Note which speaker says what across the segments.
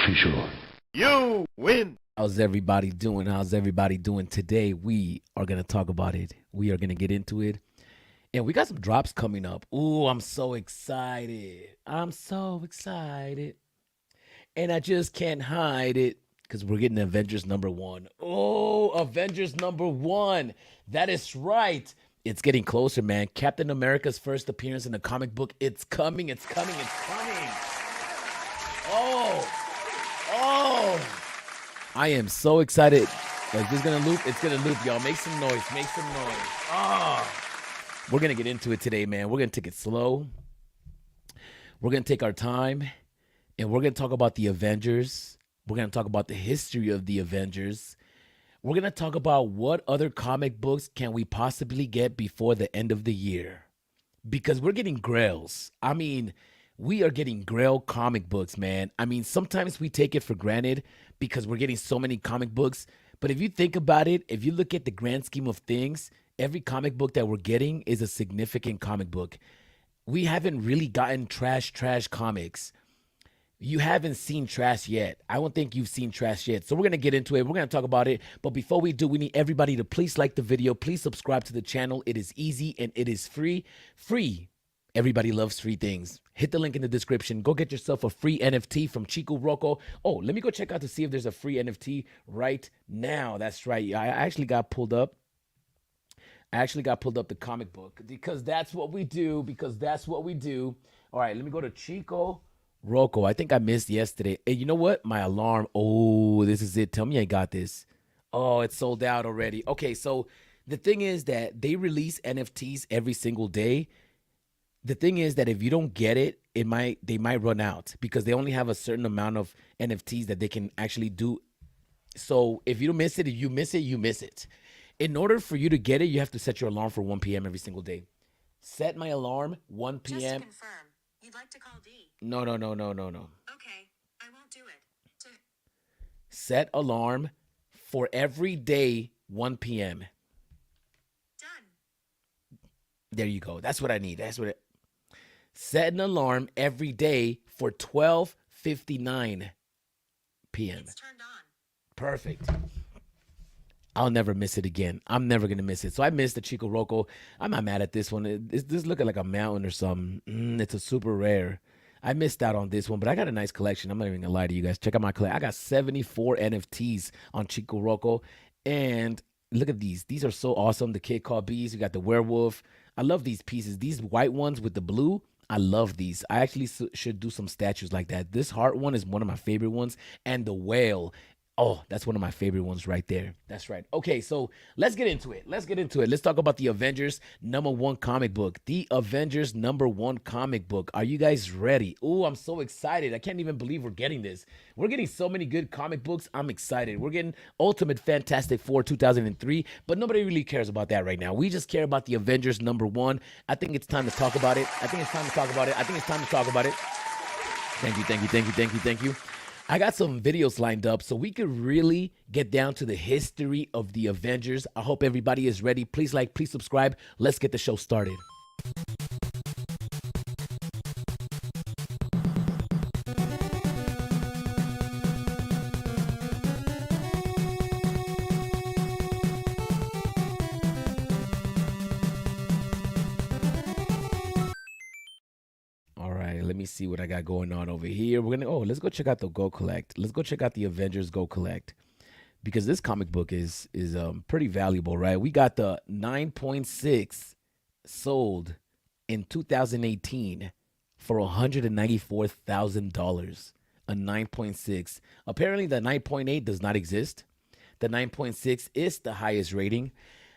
Speaker 1: Official.
Speaker 2: You win.
Speaker 3: How's everybody doing? How's everybody doing today? We are going to talk about it. We are going to get into it. And we got some drops coming up. Ooh, I'm so excited. I'm so excited. And I just can't hide it because we're getting Avengers #1. Oh, Avengers #1. That is right. It's getting closer, man. Captain America's first appearance in a comic book. It's coming. It's coming. It's coming. Oh. I am so excited. Is this gonna loop? It's gonna loop, y'all. Make some noise. Make some noise. We're gonna get into it today, man. We're gonna take it slow. We're gonna take our time, and we're gonna talk about the Avengers. We're gonna talk about the history of the Avengers. We're gonna talk about what other comic books can we possibly get before the end of the year, because we're getting grails. I mean, we are getting grail comic books, man. I mean, sometimes we take it for granted because we're getting so many comic books. But if you think about it, if you look at the grand scheme of things, every comic book that we're getting is a significant comic book. We haven't really gotten trash comics. You haven't seen trash yet. I don't think you've seen trash yet. So we're going to get into it. We're going to talk about it. But before we do, we need everybody to please like the video. Please subscribe to the channel. It is easy and it is free. Free. Everybody loves free things. Hit the link in the description. Go get yourself a free NFT from Chiko Roku. Oh, let me go check out to see if there's a free NFT right now. That's right. I actually got pulled up. The comic book because that's what we do. All right, let me go to Chiko Roku. I think I missed yesterday. Hey, you know what? My alarm. Oh, this is it. Tell me I got this. Oh, it's sold out already. Okay, so the thing is that they release NFTs every single day. The thing is that if you don't get it, they might run out because they only have a certain amount of NFTs that they can actually do. So if you don't miss it, if you miss it, you miss it. In order for you to get it, you have to set your alarm for 1 p.m. every single day. Set my alarm 1 p.m.
Speaker 4: Just to confirm, you'd like to call D?
Speaker 3: No.
Speaker 4: Okay, I won't do it.
Speaker 3: Set alarm for every day 1 p.m.
Speaker 4: Done.
Speaker 3: There you go. That's what I need. Set an alarm every day for 12:59 p.m.
Speaker 4: It's turned on.
Speaker 3: Perfect. I'll never miss it again. I'm never going to miss it. So I missed the Chiko Roku. I'm not mad at this one. This looking like a mountain or something. It's a super rare. I missed out on this one, but I got a nice collection. I'm not even going to lie to you guys. Check out my collection. I got 74 NFTs on Chiko Roku. And look at these. These are so awesome. The Kid Called Bees. You got the werewolf. I love these pieces. These white ones with the blue. I love these. I actually should do some statues like that. This heart one is one of my favorite ones. And the whale. Oh, that's one of my favorite ones right there. That's right. Okay, so let's get into it. Let's talk about the Avengers #1 comic book. The Avengers #1 comic book. Are you guys ready? Oh, I'm so excited. I can't even believe we're getting this. We're getting so many good comic books. I'm excited. We're getting Ultimate Fantastic Four 2003, but nobody really cares about that right now. We just care about the Avengers #1. I think it's time to talk about it. Thank you. I got some videos lined up so we could really get down to the history of the Avengers. I hope everybody is ready. Please like, please subscribe. Let's get the show started. Let me see what I got going on over here. Let's go check out the Go Collect. Let's go check out the Avengers Go Collect because this comic book is pretty valuable, right? We got the 9.6 sold in 2018 for $194,000. A 9.6. Apparently the 9.8 does not exist. The 9.6 is the highest rating.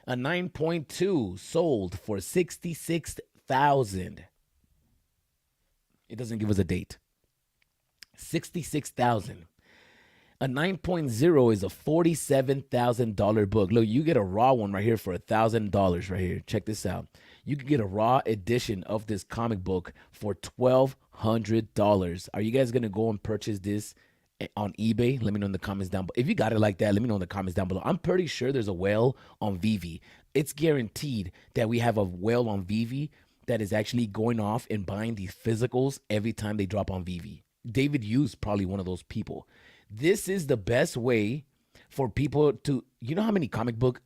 Speaker 3: A 9.2 sold for $66,000. It doesn't give us a date. $66,000. A 9.0 is a $47,000 book. Look, you get a raw one right here for $1,000 right here. Check this out. You can get a raw edition of this comic book for $1,200. Are you guys going to go and purchase this on eBay? Let me know in the comments down below. If you got it like that, let me know in the comments down below. I'm pretty sure there's a whale on VEVE. It's guaranteed that we have a whale on VEVE that is actually going off and buying these physicals every time they drop on VEVE. David Yu's probably one of those people. This is the best way for people to, you know how many comic book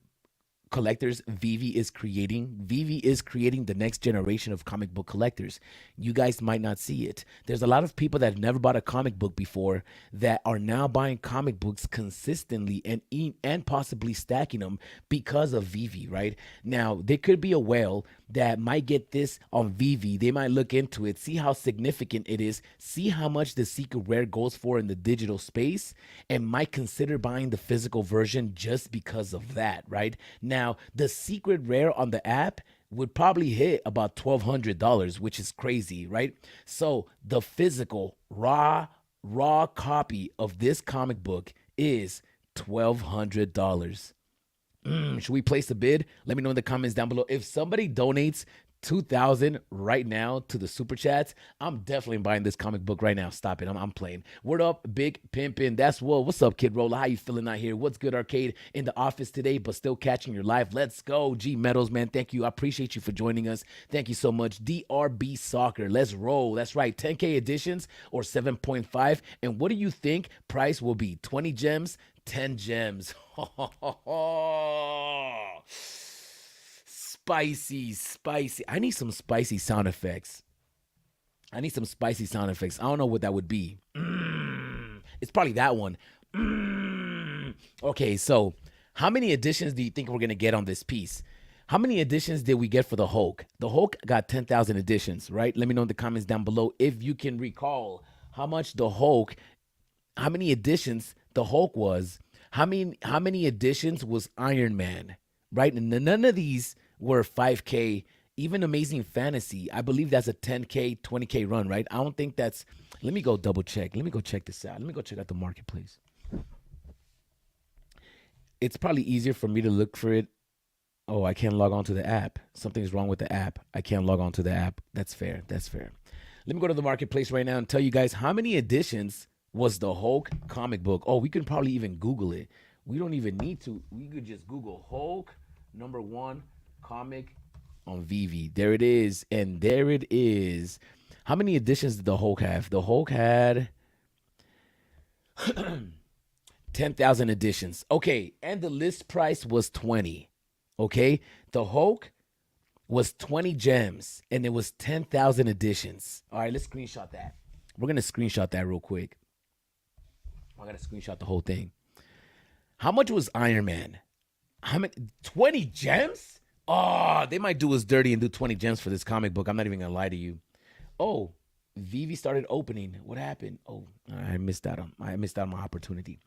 Speaker 3: collectors VEVE is creating? VEVE is creating the next generation of comic book collectors. You guys might not see it. There's a lot of people that have never bought a comic book before that are now buying comic books consistently and possibly stacking them because of VEVE, right? Now, there could be a whale that might get this on VEVE. They might look into it, see how significant it is, see how much the secret rare goes for in the digital space, and might consider buying the physical version just because of that, right? Now, the secret rare on the app would probably hit about $1,200, which is crazy, right? So the physical raw copy of this comic book is $1,200. Should we place a bid? Let me know in the comments down below. If somebody donates $2,000 right now to the super chats, I'm definitely buying this comic book right now. Stop it. I'm playing. Word up, Big Pimpin'. That's Will. What's up, Kid Roller? How you feeling out here? What's good, Arcade? In the office today, but still catching your live. Let's go. G Metals, man. Thank you. I appreciate you for joining us. Thank you so much. DRB Soccer. Let's roll. That's right. 10K editions or 7.5. And what do you think price will be? 20 gems, 10 gems. Spicy. I need some spicy sound effects. I don't know what that would be. It's probably that one. Okay, so how many editions do you think we're going to get on this piece? How many editions did we get for the Hulk? The Hulk got 10,000 editions, right? Let me know in the comments down below if you can recall how many editions the Hulk was. How many editions was Iron Man, right? And none of these were 5K. Even Amazing Fantasy, I believe that's a 10K, 20K run, right? I don't think that's... Let me go double check. Let me go check this out. Let me go check out the marketplace. It's probably easier for me to look for it. Oh, I can't log on to the app. Something's wrong with the app. I can't log on to the app. That's fair. Let me go to the marketplace right now and tell you guys how many editions was the Hulk comic book. Oh, we can probably even Google it. We don't even need to. We could just Google Hulk #1 comic on VEVE. There it is. And there it is. How many editions did the Hulk have? The Hulk had 10,000 editions. Okay. And the list price was 20. Okay. The Hulk was 20 gems and it was 10,000 editions. All right. Let's screenshot that. We're going to screenshot that real quick. I got to screenshot the whole thing. How much was Iron Man? How many? 20 gems? Oh, they might do us dirty and do 20 gems for this comic book. I'm not even going to lie to you. Oh, VEVE started opening. What happened? Oh, I missed out on my opportunity.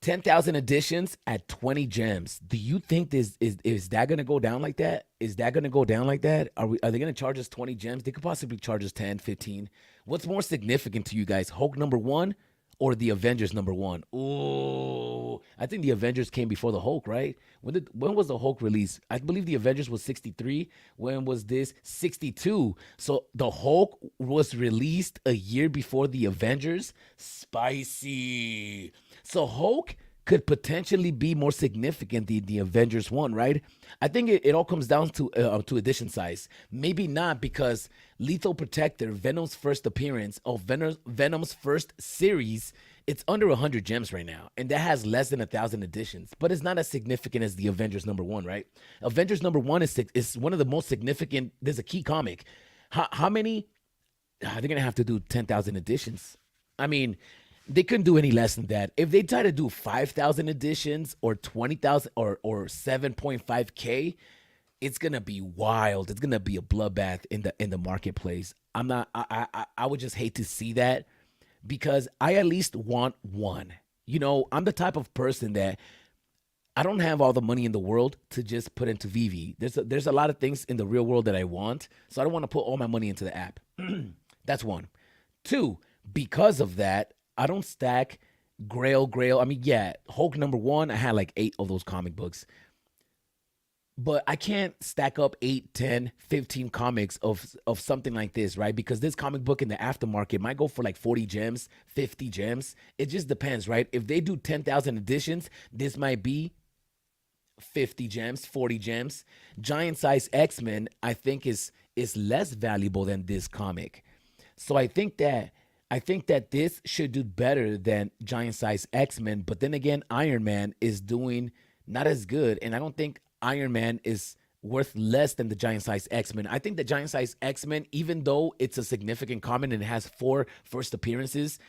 Speaker 3: 10,000 editions at 20 gems. Do you think is that going to go down like that? Is that going to go down like that? Are they going to charge us 20 gems? They could possibly charge us 10, 15. What's more significant to you guys? Hulk #1 or the Avengers #1? Oh, I think the Avengers came before the Hulk, right? When was the Hulk released? I believe the Avengers was 63. When was this? 62. So the Hulk was released a year before the Avengers. Spicy. So Hulk could potentially be more significant than the Avengers one, right? I think it all comes down to edition size. Maybe not, because Lethal Protector, Venom's first appearance, Venom's first series, it's under 100 gems right now, and that has less than 1,000 editions. But it's not as significant as the Avengers #1, right? Avengers #1 is one of the most significant. There's a key comic. How many? They're gonna have to do 10,000 editions. I mean, they couldn't do any less than that. If they try to do 5,000 editions or 20,000 or 7.5K, it's gonna be wild. It's gonna be a bloodbath in the marketplace. I would just hate to see that, because I at least want one. You know, I'm the type of person that I don't have all the money in the world to just put into VEVE. There's a lot of things in the real world that I want, so I don't want to put all my money into the app. That's one. Two, because of that, I don't stack Grail. I mean, yeah, Hulk #1, I had like 8 of those comic books. But I can't stack up 8, 10, 15 comics of something like this, right? Because this comic book in the aftermarket might go for like 40 gems, 50 gems. It just depends, right? If they do 10,000 editions, this might be 50 gems, 40 gems. Giant Size X-Men, I think, is less valuable than this comic. So I think that I think that this should do better than Giant Size X-Men, but then again, Iron Man is doing not as good, and I don't think Iron Man is worth less than the Giant Size X-Men. I think the Giant Size X-Men, even though it's a significant comic and it has 4 first appearances,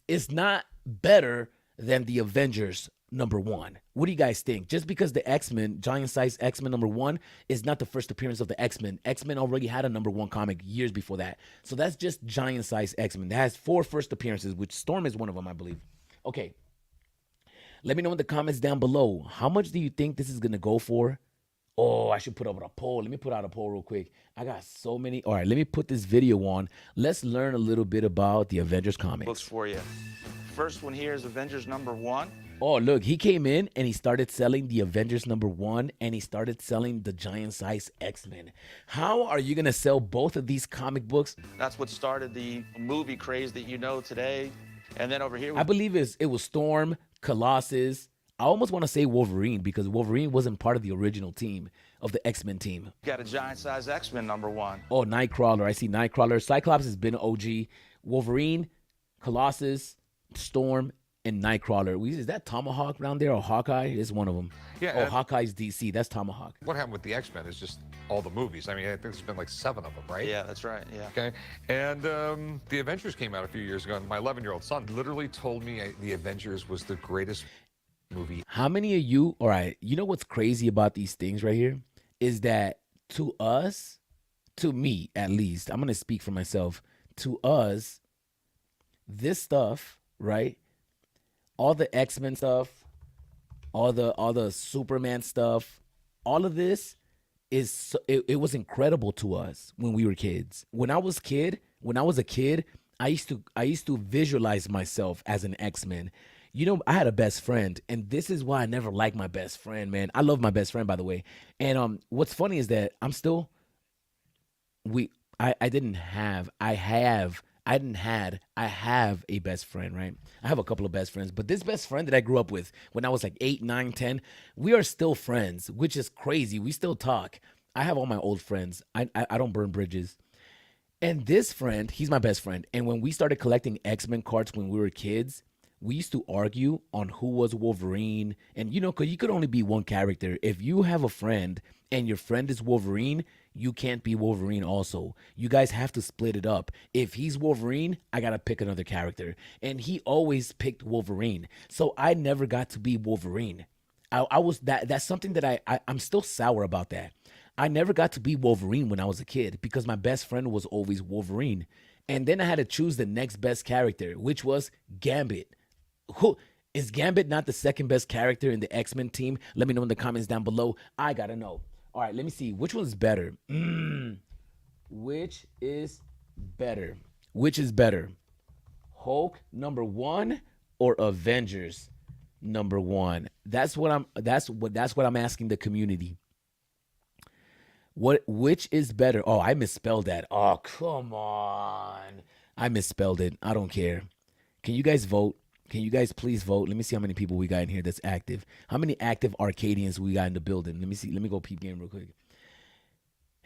Speaker 3: is not better than the Avengers #1. What do you guys think? Just because the X-Men, Giant Size X-Men #1 is not the first appearance of the X-Men. X-Men already had a #1 comic years before that. So that's just Giant Size X-Men. That has 4 first appearances, which Storm is one of them, I believe. Okay. Let me know in the comments down below. How much do you think this is going to go for? Oh, I should put up a poll. Let me put out a poll real quick. I got so many. All right, let me put this video on. Let's learn a little bit about the Avengers comics.
Speaker 1: Looks for you. First one here is Avengers #1.
Speaker 3: Oh, look, he came in and he started selling the Avengers #1 and he started selling the Giant Size X-Men. How are you going to sell both of these comic books?
Speaker 1: That's what started the movie craze that you know today. And then over here,
Speaker 3: I believe it was Storm, Colossus. I almost want to say Wolverine because Wolverine wasn't part of the original team of the X-Men team.
Speaker 1: you got a Giant Size X-Men #1.
Speaker 3: Oh, Nightcrawler. I see Nightcrawler. Cyclops has been OG. Wolverine, Colossus, Storm, and Nightcrawler. Is that Tomahawk down there or Hawkeye? It's one of them.
Speaker 5: Yeah.
Speaker 3: Oh, Hawkeye's DC. That's Tomahawk.
Speaker 5: What happened with the X-Men is just all the movies. I mean, I think there's been like 7 of them, right?
Speaker 1: Yeah, that's right. Yeah.
Speaker 5: Okay. And the Avengers came out a few years ago, and my 11-year-old son literally told me the Avengers was the greatest movie.
Speaker 3: How many of you, all right, you know what's crazy about these things right here? Is that to us, to me at least, I'm going to speak for myself, to us, this stuff, right? All the X-Men stuff, all the Superman stuff, all of this is it was incredible to us when we were kids. When I was a kid, I used to visualize myself as an X-Men. You know, I had a best friend, and this is why I never liked my best friend, man. I love my best friend, by the way. And what's funny is that I have a best friend, right? I have a couple of best friends, but this best friend that I grew up with when I was like 8, 9, 10, we are still friends, which is crazy. We still talk. I have all my old friends. I don't burn bridges. And this friend, he's my best friend. And when we started collecting X-Men cards when we were kids, we used to argue on who was Wolverine. And, you know, because you could only be one character. If you have a friend and your friend is Wolverine, you can't be Wolverine also. You guys have to split it up. If he's Wolverine, I got to pick another character. And he always picked Wolverine. So I never got to be Wolverine. I was that's something that I'm still sour about that. I never got to be Wolverine when I was a kid because my best friend was always Wolverine. And then I had to choose the next best character, which was Gambit. Who is Gambit not the second best character in the X-Men team? Let me know in the comments down below. I gotta know. All right, let me see. Which one's better? Which is better? Which is better? Hulk #1 or Avengers #1? That's what I'm asking the community. Which is better? Oh, I misspelled that. Oh, come on. I misspelled it. I don't care. Can you guys vote? Can you guys please vote? Let me see how many people we got in here that's active. How many active Arcadians we got in the building? Let me see. Let me go peep game real quick.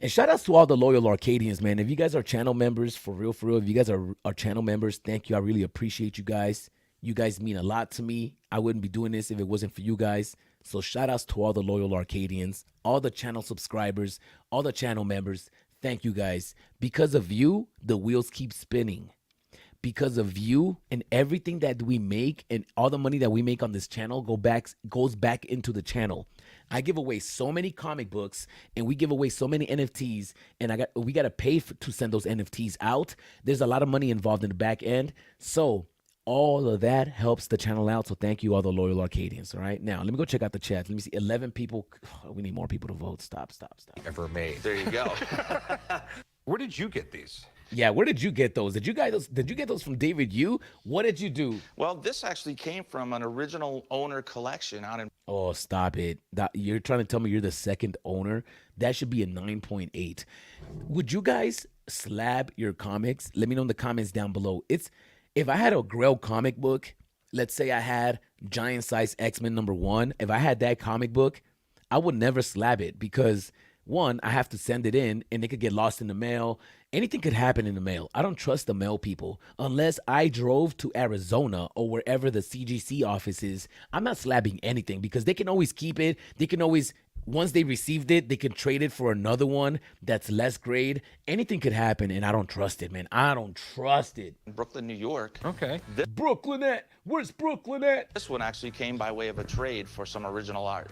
Speaker 3: And shout outs to all the loyal Arcadians, man. If you guys are channel members, for real, if you guys are channel members, thank you. I really appreciate you guys. You guys mean a lot to me. I wouldn't be doing this if it wasn't for you guys. So shout outs to all the loyal Arcadians, all the channel subscribers, all the channel members. Thank you guys. Because of you, the wheels keep spinning. Because of you and everything that we make and all the money that we make on this channel goes back into the channel. I give away so many comic books and we give away so many NFTs and we got to pay to send those NFTs out. There's a lot of money involved in the back end. So all of that helps the channel out. So thank you, all the loyal Arcadians. All right. Now, let me go check out the chat. Let me see. 11 people. Oh, we need more people to vote. Stop.
Speaker 5: Ever made.
Speaker 1: There you go.
Speaker 5: Where did you get these?
Speaker 3: Yeah, where did you get those? Did you get those from David Yu? What did you do?
Speaker 1: Well, this actually came from an original owner collection out in.
Speaker 3: Oh, stop it. You're trying to tell me you're the second owner? That should be a 9.8. Would you guys slab your comics? Let me know in the comments down below. If I had a Grail comic book, let's say I had Giant Size X-Men #1, if I had that comic book, I would never slab it because one, I have to send it in and it could get lost in the mail. Anything could happen in the mail. I don't trust the mail people unless I drove to Arizona or wherever the CGC office is. I'm not slabbing anything because they can always keep it. They can always, once they received it, they can trade it for another one that's less grade. Anything could happen and I don't trust it, man. I don't trust it.
Speaker 1: Brooklyn, New York.
Speaker 5: Okay.
Speaker 3: Brooklyn at? Where's Brooklyn at?
Speaker 1: This one actually came by way of a trade for some original art.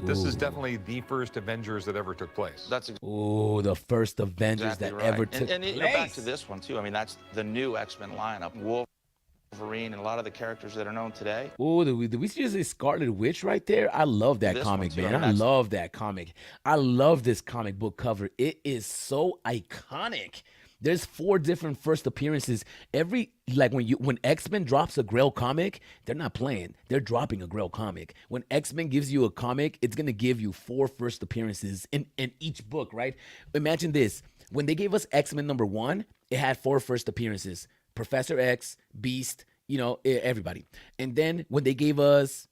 Speaker 5: This is definitely the first Avengers that ever took place.
Speaker 1: That's
Speaker 3: Ooh, the first Avengers
Speaker 1: exactly
Speaker 3: that
Speaker 1: right.
Speaker 3: ever took
Speaker 1: and
Speaker 3: place.
Speaker 1: you know, back to this one too. I mean, that's the new X-Men lineup. Wolverine and a lot of the characters that are known today.
Speaker 3: Oh, did we just say Scarlet Witch right there? I love that
Speaker 1: This
Speaker 3: comic,
Speaker 1: one, too.
Speaker 3: man.
Speaker 1: I mean,
Speaker 3: I
Speaker 1: that's-
Speaker 3: love that comic. I love this comic book cover. It is so iconic. There's 4 different first appearances. When X-Men drops a Grail comic, they're not playing. They're dropping a Grail comic. When X-Men gives you a comic, it's gonna give you 4 first appearances in each book, right? Imagine this. When they gave us X-Men #1, it had 4 first appearances. Professor X, Beast, everybody. And then when they gave us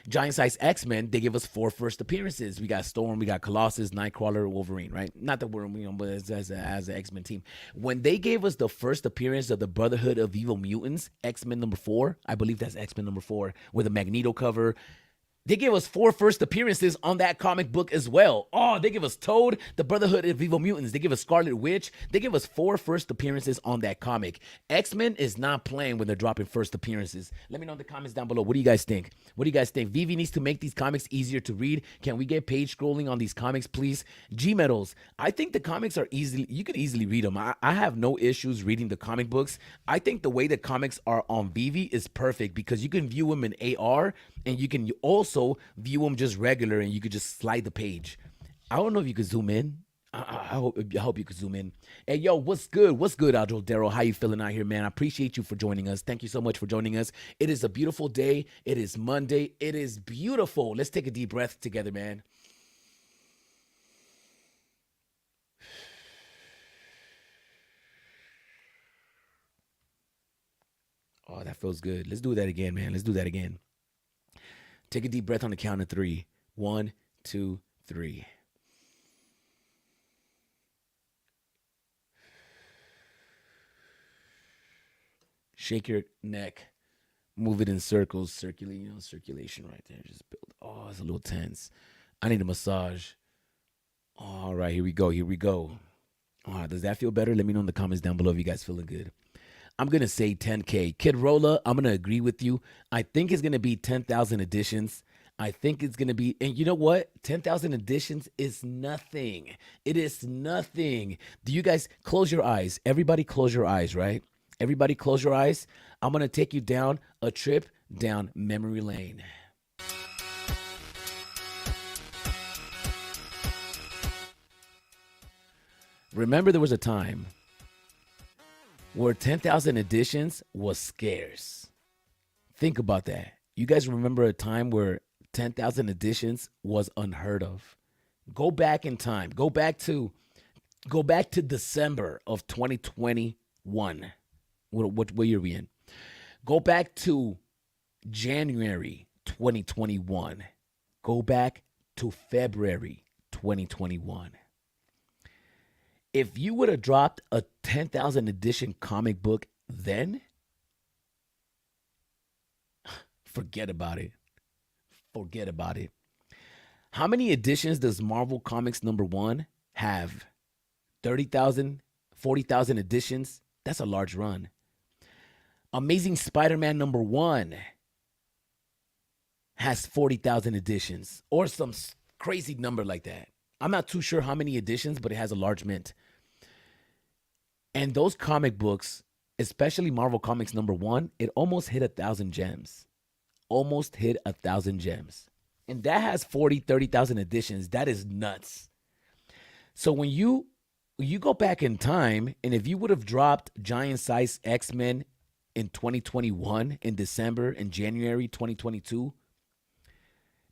Speaker 3: Giant Size X-Men, they give us 4 first appearances. We got Storm, we got Colossus, Nightcrawler, Wolverine, right? Not that we're, but as an X-Men team. When they gave us the first appearance of the Brotherhood of Evil Mutants, X-Men #4, I believe that's X-Men #4, with a Magneto cover. They gave us 4 first appearances on that comic book as well. Oh, they give us Toad, the Brotherhood of Evil Mutants. They give us Scarlet Witch. They give us 4 first appearances on that comic. X-Men is not playing when they're dropping first appearances. Let me know in the comments down below. What do you guys think? What do you guys think? VEVE needs to make these comics easier to read. Can we get page scrolling on these comics, please? G-Metals, I think the comics are you could easily read them. I have no issues reading the comic books. I think the way the comics are on VEVE is perfect because you can view them in AR and you can also view them just regular and you could just slide the page. I don't know if you could zoom in. I hope you could zoom in. Hey, yo, what's good? What's good, Adro Darrow? How you feeling out here, man? I appreciate you for joining us. Thank you so much for joining us. It is a beautiful day. It is Monday. It is beautiful. Let's take a deep breath together, man. Oh, that feels good. Let's do that again, man. Let's do that again. Take a deep breath on the count of 3. 1, 2, 3. Shake your neck. Move it in circles. Circulation right there. Just build. Oh, it's a little tense. I need a massage. All right, here we go. Here we go. Does that feel better? Let me know in the comments down below if you guys feeling good. I'm going to say 10K. Kid Rolla, I'm going to agree with you. I think it's going to be 10,000 editions. I think it's going to be, and you know what? 10,000 editions is nothing. It is nothing. Do you guys close your eyes? Everybody close your eyes, right? Everybody close your eyes. I'm going to take you down a trip down memory lane. Remember, there was a time where 10,000 editions was scarce. Think about that. You guys remember a time where 10,000 editions was unheard of. Go back in time. Go back to December of 2021. What year are we in? Go back to January 2021. Go back to February 2021. If you would have dropped a 10,000 edition comic book then, forget about it. Forget about it. How many editions does Marvel Comics #1 have? 30,000, 40,000 editions? That's a large run. Amazing Spider-Man #1 has 40,000 editions or some crazy number like that. I'm not too sure how many editions, but it has a large mint. And those comic books, especially Marvel Comics #1, it almost hit 1,000 gems. Almost hit 1,000 gems. And that has 40, 30,000 editions. That is nuts. So when you go back in time, and if you would have dropped Giant Size X-Men in 2021, in December, in January 2022,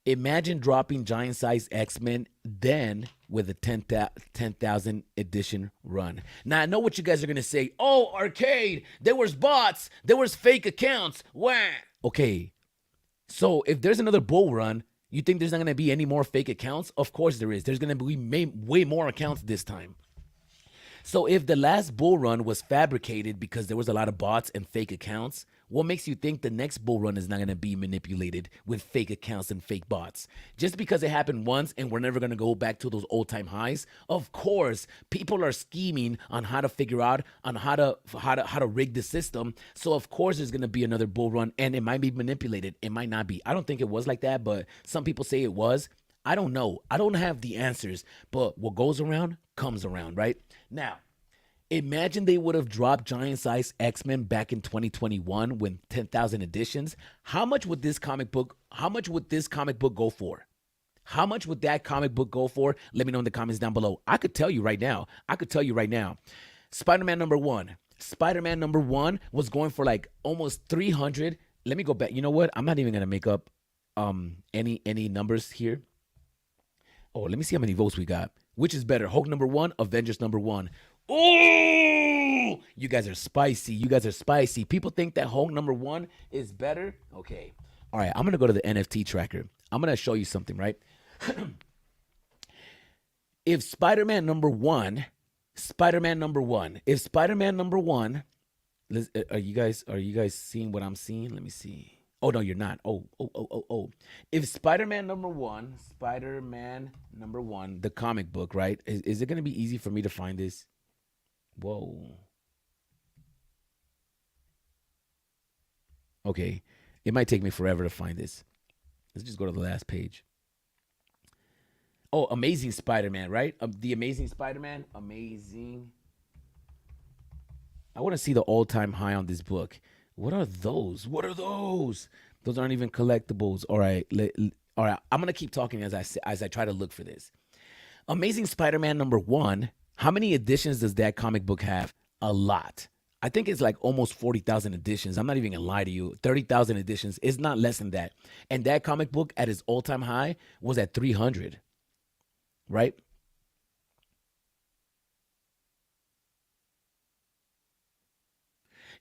Speaker 3: imagine dropping Giant Size X-Men then with a 10,000 edition run. Now, I know what you guys are going to say. Oh, Arcade, there was bots. There was fake accounts. Wah. Okay, so if there's another bull run, You think there's not going to be any more fake accounts? Of course there is. There's going to be way more accounts this time. So if the last bull run was fabricated because there was a lot of bots and fake accounts, what makes you think the next bull run is not going to be manipulated with fake accounts and fake bots? Just because it happened once and we're never going to go back to those old-time highs? Of course, people are scheming on how to figure out on how to rig the system. So of course there's going to be another bull run, and it might be manipulated. It might not be. I don't think it was like that, but some people say it was. I don't know. I don't have the answers, but what goes around comes around, right? Now, imagine they would have dropped Giant Size X-Men back in 2021 when 10,000 editions. How much would this comic book go for? How much would that comic book go for? Let me know in the comments down below. I could tell you right now. Spider-Man number one was going for like almost 300. Let me go back. You know what? I'm not even going to make up any numbers here. Oh, let me see how many votes we got. Which is better, Hulk number one, Avengers number one? Oh, you guys are spicy. People think that Hulk number one is better. Okay. All right. I'm going to go to the NFT tracker. I'm going to show you something, right? If Spider-Man number one, are you guys seeing what I'm seeing? Let me see. Oh, no, you're not. Oh. If Spider-Man number one, the comic book, right? Is it going to be easy for me to find this? Whoa. Okay. It might take me forever to find this. Let's just go to the last page. Oh, Amazing Spider-Man, right? The Amazing Spider-Man. Amazing. I want to see the all-time high on this book. What are those? Those aren't even collectibles. All right. I'm going to keep talking as I try to look for this. Amazing Spider-Man number one. How many editions does that comic book have? A lot. I think it's like almost 40,000 editions. I'm not even going to lie to you. 30,000 editions. It's not less than that. And that comic book at its all-time high was at 300. Right?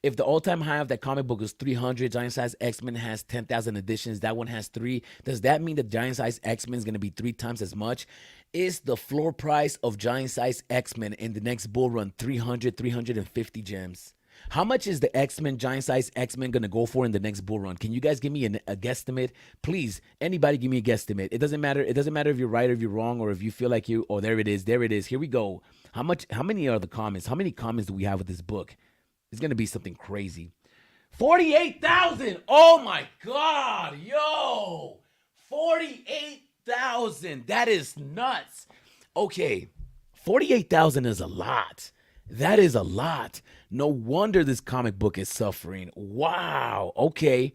Speaker 3: If the all-time high of that comic book is 300, Giant Size X-Men has 10,000 editions. That one has 3. Does that mean that Giant Size X-Men is going to be 3 times as much? Is the floor price of Giant Size X-Men in the next bull run 350 gems? How much is the X-Men, Giant Size X-Men going to go for in the next bull run? Can you guys give me a guesstimate? Please, anybody give me a guesstimate. It doesn't matter. It doesn't matter if you're right or if you're wrong or if you feel like you, oh, there it is. Here we go. How many are the comments? How many comments do we have with this book? It's going to be something crazy. 48,000. Oh, my God. Yo. 48,000. That is nuts. Okay. 48,000 is a lot. That is a lot. No wonder this comic book is suffering. Wow. Okay.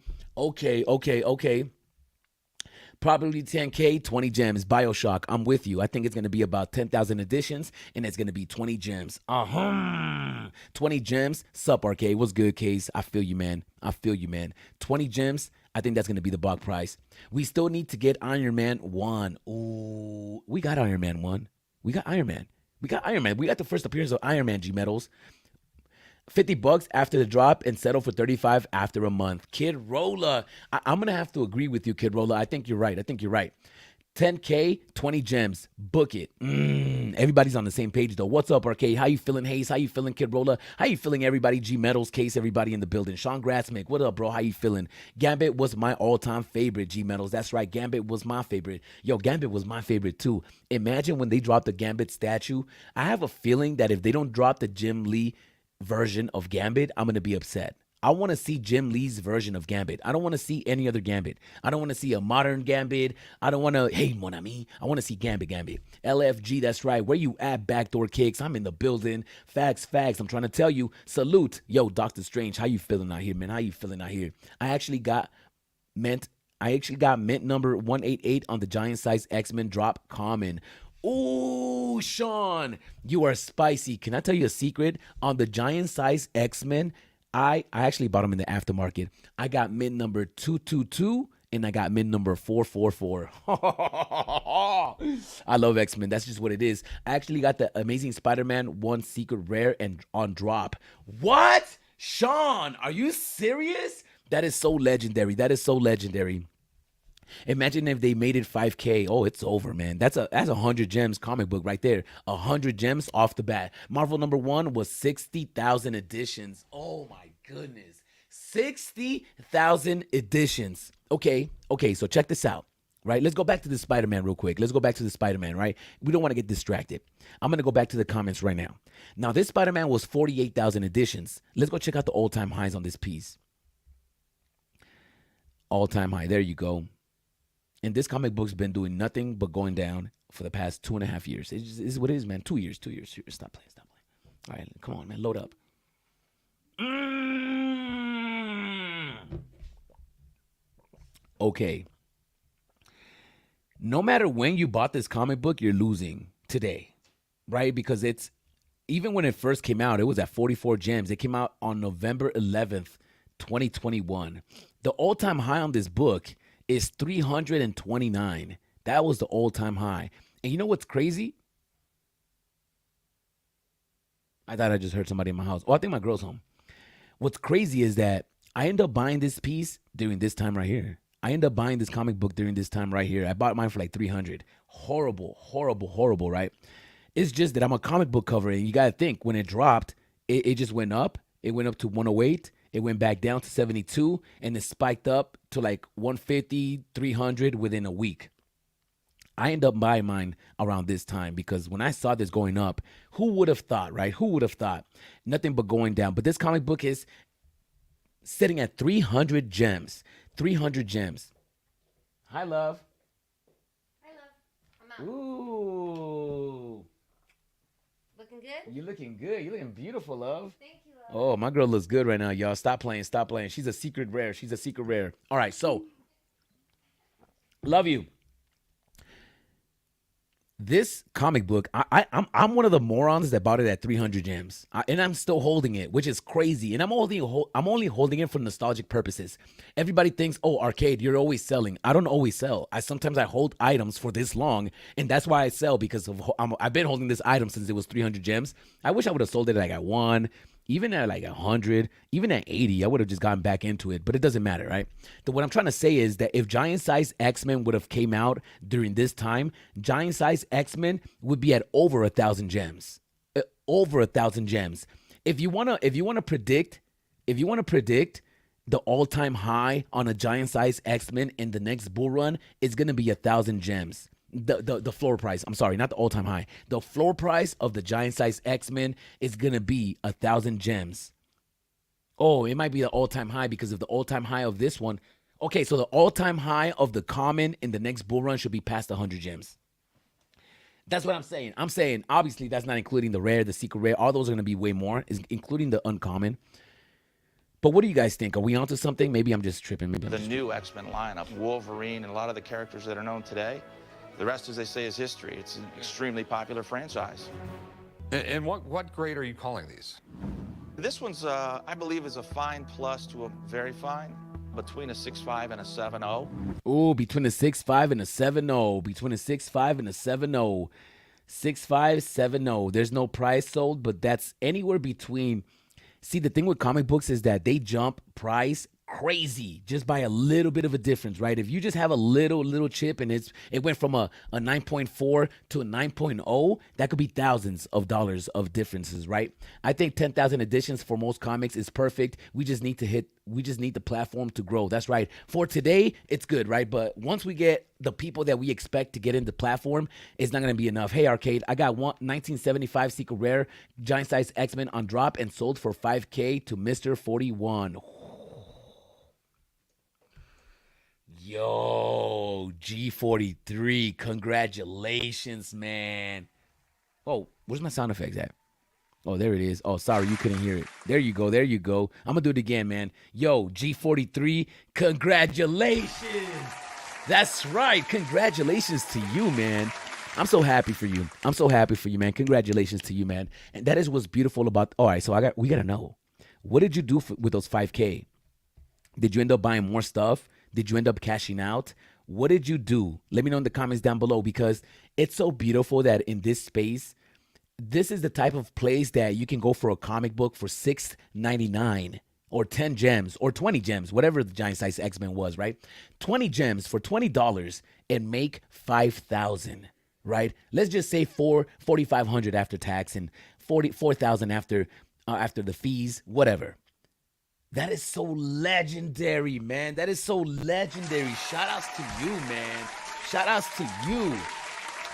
Speaker 3: Probably 10K, 20 gems. BioShock, I'm with you. I think it's going to be about 10,000 editions, and it's going to be 20 gems. 20 gems. Sup, Arcade. What's good, Case? I feel you, man. 20 gems. I think that's going to be the block price. We still need to get Iron Man 1. Ooh, we got Iron Man 1. We got Iron Man. We got the first appearance of Iron Man, G-Metals. $50 after the drop and settle for 35 after a month. Kid Rolla. I'm going to have to agree with you, Kid Rolla. I think you're right. 10K, 20 gems. Book it. Everybody's on the same page, though. What's up, Arcade? How you feeling, Hayes? How you feeling, Kid Rolla? How you feeling, everybody? G-Metals, Case, everybody in the building. Sean Grassmick, what up, bro? How you feeling? Gambit was my all-time favorite, G-Metals. That's right. Gambit was my favorite. Yo, Gambit was my favorite, too. Imagine when they dropped the Gambit statue. I have a feeling that if they don't drop the Jim Lee version of Gambit, I'm going to be upset. I want to see Jim Lee's version of Gambit. I don't want to see any other Gambit. I don't want to see a modern Gambit. I don't want to, hey, mon ami. I want to see Gambit. LFG, that's right. Where you at, Backdoor Kicks? I'm in the building. Facts. I'm trying to tell you. Salute. Yo, Doctor Strange, how you feeling out here, man? I actually got mint number 188 on the Giant Size X-Men drop common. Ooh, Sean, you are spicy. Can I tell you a secret? On the Giant Size X-Men, I actually bought them in the aftermarket. I got mint number 222 and I got mint number 444. I love X-Men. That's just what it is. I actually got the Amazing Spider-Man 1 secret rare and on drop. What? Sean, are you serious? That is so legendary. Imagine if they made it 5K. Oh, it's over, man. That's a 100 gems comic book right there. 100 gems off the bat. Marvel #1 was 60,000 editions. Oh my goodness. 60,000 editions. Okay, so check this out. Right? Let's go back to the Spider-Man real quick. Let's go back to the Spider-Man, right? We don't want to get distracted. I'm going to go back to the comments right now. Now, this Spider-Man was 48,000 editions. Let's go check out the all-time highs on this piece. All-time high. There you go. And this comic book's been doing nothing but going down for the past 2.5 years. It just is what it is, man. 2 years. Stop playing. All right, come on, man. Load up. Okay. No matter when you bought this comic book, you're losing today, right? Because it's, even when it first came out, it was at 44 gems. It came out on November 11th, 2021. The all-time high on this book is 329. That was the all-time high. And you know what's crazy? I thought I just heard somebody in my house. Oh, I think my girl's home. What's crazy is that I ended up buying this piece during this time right here. I ended up buying this comic book during this time right here. I bought mine for like 300. Horrible, right? It's just that I'm a comic book cover, and you got to think, when it dropped, it just went up. It went up to 108. It went back down to 72, and it spiked up to like 150, 300 within a week. I ended up buying mine around this time because when I saw this going up, who would have thought, right? Who would have thought? Nothing but going down. But this comic book is sitting at 300 gems. 300 gems. Hi, love.
Speaker 6: Hi, love. I'm out.
Speaker 3: Ooh.
Speaker 6: Looking good?
Speaker 3: You're looking good. You're looking beautiful, love.
Speaker 6: Thank you, love.
Speaker 3: Oh, my girl looks good right now, y'all. Stop playing. She's a secret rare. All right, so. Love you. This comic book, I'm one of the morons that bought it at 300 gems, and I'm still holding it, which is crazy. And I'm only holding it for nostalgic purposes. Everybody thinks, oh, Arcade, you're always selling. I don't always sell. Sometimes I hold items for this long, and that's why I sell, because I've been holding this item since it was 300 gems. I wish I would have sold it like at 1. Even at like 100, even at 80, I would have just gotten back into it, but it doesn't matter, right? What I'm trying to say is that if Giant Size X-Men would have came out during this time, Giant Size X-Men would be at over 1,000 gems. Over 1,000 gems. If you wanna predict the all-time high on a Giant Size X-Men in the next bull run, it's gonna be 1,000 gems. The floor price, I'm sorry, not the all-time high. The floor price of the Giant Size X-Men is going to be 1,000 gems. Oh, it might be the all-time high because of the all-time high of this one. Okay, so the all-time high of the common in the next bull run should be past 100 gems. That's what I'm saying. I'm saying, obviously, that's not including the rare, the secret rare. All those are going to be way more, including the uncommon. But what do you guys think? Are we onto something? Maybe I'm just tripping.
Speaker 1: The new X-Men lineup, Wolverine and a lot of the characters that are known today. The rest, as they say, is history. It's an extremely popular franchise.
Speaker 5: And what grade are you calling these?
Speaker 1: This one's, I believe, is a fine plus to a very fine, between a 6.5 and a 7.0.
Speaker 3: Ooh, between a 6.5 and a 7.0. Between a 6.5 and a 7.0. 6.5, 7.0. There's no price sold, but that's anywhere between. See, the thing with comic books is that they jump price crazy just by a little bit of a difference, right? If you just have a little chip and it went from a 9.4 to a 9.0, that could be thousands of dollars of differences, right? I think 10,000 editions for most comics is perfect. We just need the platform to grow. That's right. For today, it's good, right? But once we get the people that we expect to get into the platform, it's not going to be enough. Hey, Arcade, I got 1975 Secret Rare Giant Size X-Men on drop and sold for $5K to Mr. 41. Yo, G43, congratulations, man. Oh, where's my sound effects at? Oh, there it is. Oh, sorry, you couldn't hear it. There you go. I'm going to do it again, man. Yo, G43, congratulations. That's right. Congratulations to you, man. I'm so happy for you. Man. Congratulations to you, man. And that is what's beautiful about. All right, so we got to know. What did you do with those 5K? Did you end up buying more stuff? Did you end up cashing out? What did you do? Let me know in the comments down below, because it's so beautiful that in this space, this is the type of place that you can go for a comic book for $6.99. or 10 gems or 20 gems, whatever the giant size X-Men was, right? 20 gems for $20 and make 5,000, right? Let's just say 4,500 after tax and 4,000 after the fees, whatever. That is so legendary, man. That is so legendary. Shout outs to you, man. Shout outs to you.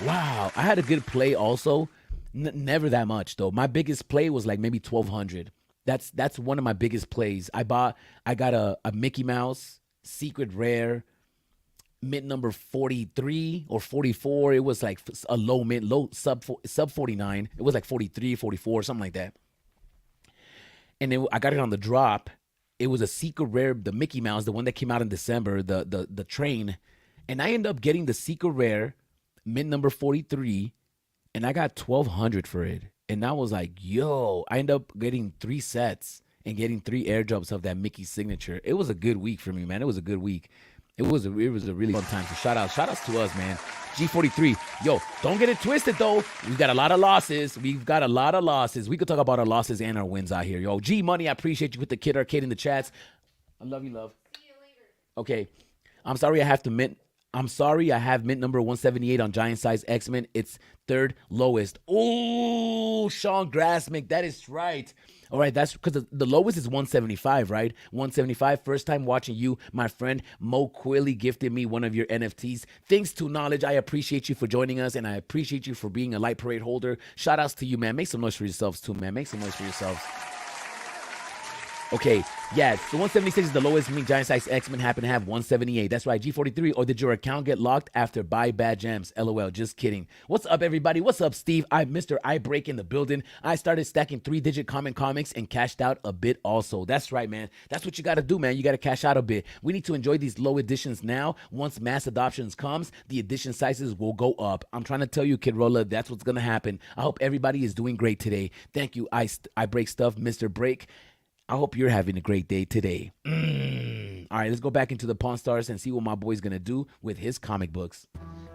Speaker 3: Wow. I had a good play also. Never that much though. My biggest play was like maybe 1,200. That's one of my biggest plays. I got a Mickey Mouse secret rare mint number 43 or 44. It was like a low mint, low sub 49. It was like 43, 44, something like that. And then I got it on the drop. It was a secret rare, the Mickey Mouse, the one that came out in December, the train. And I ended up getting the secret rare, mint number 43, and I got 1,200 for it. And I was like, yo, I ended up getting 3 sets and getting 3 airdrops of that Mickey signature. It was a good week for me, man. It was a good week. It was a really fun time. So shout outs to us, man. G43. Yo, don't get it twisted though. We've got a lot of losses. We could talk about our losses and our wins out here. Yo, G Money, I appreciate you with the Kid Arcade in the chats. I love you, love.
Speaker 6: See you later.
Speaker 3: Okay. I'm sorry I have mint number 178 on giant size X-Men. It's 3rd lowest. Oh, Sean Grassmick, that is right. All right, that's because the lowest is 175, right? 175. First time watching you, my friend Mo Quilly gifted me one of your NFTs. Thanks to Knowledge, I appreciate you for joining us, and I appreciate you for being a light parade holder. Shout outs to you, man. Make some noise for yourselves too, man. Make some noise for yourselves. Okay, yeah, so 176 is the lowest. Me, giant size X-Men happen to have 178. That's right, G43. Or did your account get locked after buy bad gems? LOL, just kidding. What's up, everybody? What's up, Steve? I'm Mr. iBreak in the building. I started stacking 3-digit common comics and cashed out a bit also. That's right, man. That's what you got to do, man. You got to cash out a bit. We need to enjoy these low editions now. Once mass adoptions comes, the edition sizes will go up. I'm trying to tell you, Kid Rolla, that's what's going to happen. I hope everybody is doing great today. Thank you, iBreak Stuff, Mr. Break. I hope you're having a great day today. All right, let's go back into the Pawn Stars and see what my boy's going to do with his comic books.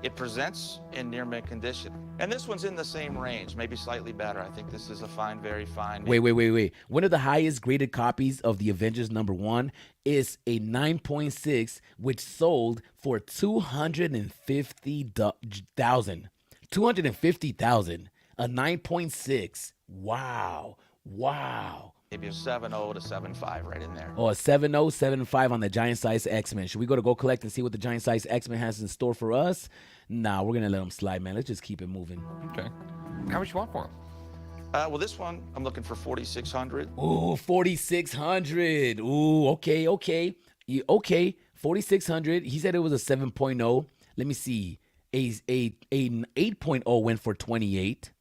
Speaker 1: It presents in near mint condition. And this one's in the same range, maybe slightly better. I think this is a fine, very fine.
Speaker 3: Wait. One of the highest graded copies of the Avengers #1 is a 9.6, which sold for $250,000. $250,000. A 9.6. Wow.
Speaker 1: Maybe a 7.0 to 7.5 right in there.
Speaker 3: Oh, a 7.0, 7.5 on the giant size X-Men. Should we go collect and see what the giant size X-Men has in store for us? Nah, we're going to let them slide, man. Let's just keep it moving.
Speaker 5: Okay. How much you want for him?
Speaker 1: Well, this one, I'm looking for 4,600.
Speaker 3: Ooh, 4,600. Ooh, okay. Okay, 4,600. He said it was a 7.0. Let me see. A 8.0 went for 28.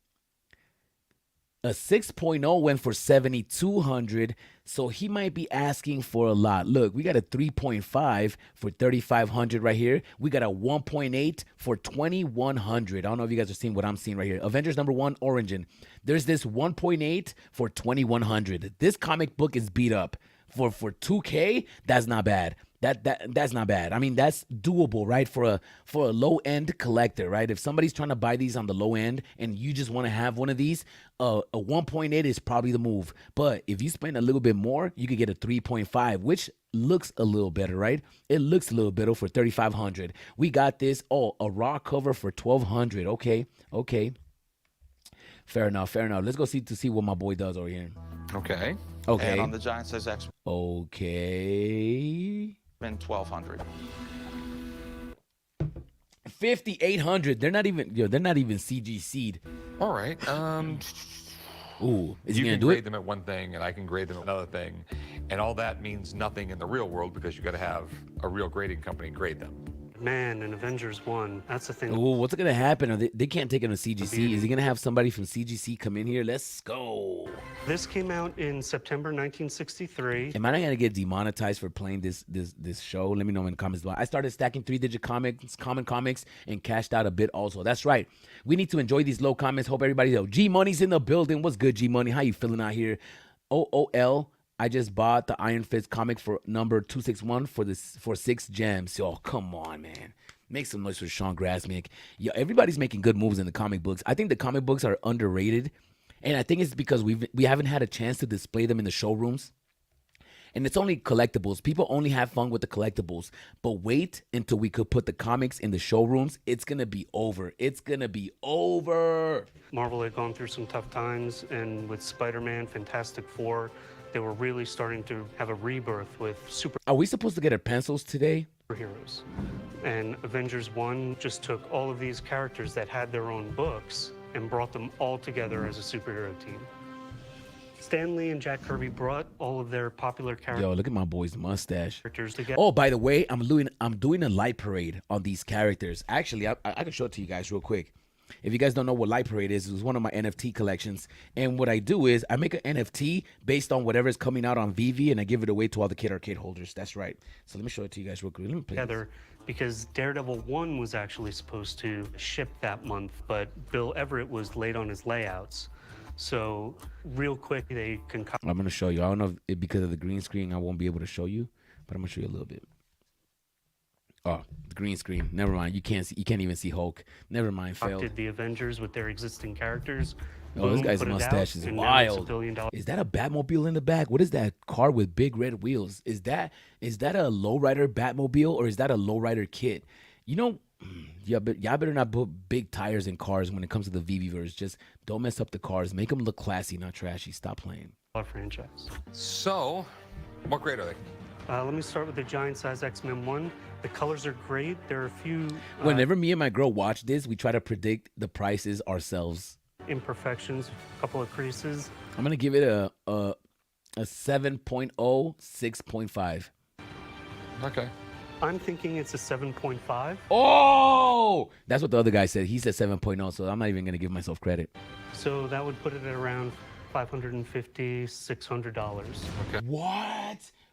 Speaker 3: A 6.0 went for 7,200, so he might be asking for a lot. Look, we got a 3.5 for 3,500 right here. We got a 1.8 for 2,100. I don't know if you guys are seeing what I'm seeing right here. Avengers #1 Origin. There's this 1.8 for 2,100. This comic book is beat up. For 2K, that's not bad. That's not bad. I mean, that's doable, right? For a low end collector, right? If somebody's trying to buy these on the low end and you just want to have one of these, a 1.8 is probably the move. But if you spend a little bit more, you could get a 3.5, which looks a little better, right? It looks a little better for 3,500. We got this. Oh, a raw cover for 1,200. Okay. Fair enough. Let's go see what my boy does over here.
Speaker 5: Okay.
Speaker 1: And on the giant size X,
Speaker 3: Okay.
Speaker 1: been 1,200.
Speaker 3: 5,800. They're not even CGC'd.
Speaker 5: All right.
Speaker 3: Ooh, is he
Speaker 5: You
Speaker 3: gonna
Speaker 5: can
Speaker 3: do
Speaker 5: grade
Speaker 3: it?
Speaker 5: them at one thing, and I can grade them at another thing. And all that means nothing in the real world because you got to have a real grading company grade them.
Speaker 7: Man, in Avengers 1, that's the thing.
Speaker 3: Ooh, what's gonna happen? They can't take him to CGC. Is he gonna have somebody from CGC come in here? Let's go.
Speaker 7: This came out in September 1963.
Speaker 3: Am I not gonna get demonetized for playing this show? Let me know in the comments below. I started stacking 3-digit common comics, and cashed out a bit also. That's right. We need to enjoy these low comments. Hope everybody's G Money's in the building. What's good, G Money? How you feeling out here? OOL. I just bought the Iron Fist comic for number 261 for 6 gems. Oh, come on, man. Make some noise for Sean Grassmick. Yo, everybody's making good moves in the comic books. I think the comic books are underrated. And I think it's because we haven't had a chance to display them in the showrooms. And it's only collectibles. People only have fun with the collectibles. But wait until we could put the comics in the showrooms. It's going to be over. It's going to be over.
Speaker 7: Marvel had gone through some tough times, and with Spider-Man, Fantastic Four, they were really starting to have a rebirth with
Speaker 3: Are we supposed to get our pencils today?
Speaker 7: superheroes. And Avengers 1 just took all of these characters that had their own books and brought them all together as a superhero team. Stan Lee and Jack Kirby brought all of their popular
Speaker 3: Yo, look at my boy's mustache.
Speaker 7: characters together.
Speaker 3: Oh, by the way, I'm doing a light parade on these characters. Actually, I can show it to you guys real quick. If you guys don't know what Light Parade is, it was one of my NFT collections. And what I do is I make an NFT based on whatever is coming out on VEVE, and I give it away to all the Kid Arcade holders. That's right. So let me show it to you guys real quick. Let me play
Speaker 7: Together because Daredevil 1 was actually supposed to ship that month, but Bill Everett was late on his layouts. So real quick, they concocted.
Speaker 3: I'm going to show you. I don't know if because of the green screen, I won't be able to show you, but I'm going to show you a little bit. Oh, the green screen. Never mind. You can't even see Hulk. Never mind. Failed.
Speaker 7: The Avengers with their existing characters.
Speaker 3: Oh, this
Speaker 7: Boom,
Speaker 3: guy's
Speaker 7: put it
Speaker 3: mustache
Speaker 7: out,
Speaker 3: is
Speaker 7: and now it's
Speaker 3: wild.
Speaker 7: $1 billion.
Speaker 3: Is that a Batmobile in the back? What is that car with big red wheels? Is that a lowrider Batmobile or is that a lowrider kit? You know, y'all better not put big tires in cars when it comes to the VEVE-verse. Just don't mess up the cars. Make them look classy, not trashy. Stop playing.
Speaker 7: Franchise.
Speaker 5: So, what grade are they?
Speaker 7: Let me start with the giant size X-Men 1. The colors are great. There are a few
Speaker 3: Whenever me and my girl watch this, we try to predict the prices ourselves.
Speaker 7: imperfections, a couple of creases.
Speaker 3: I'm gonna give it a 7.0, 6.5.
Speaker 5: Okay.
Speaker 7: I'm thinking it's a 7.5.
Speaker 3: Oh, that's what the other guy said. He said 7.0, so I'm not even gonna give myself credit.
Speaker 7: So that would put it at around $550, $600.
Speaker 5: Okay.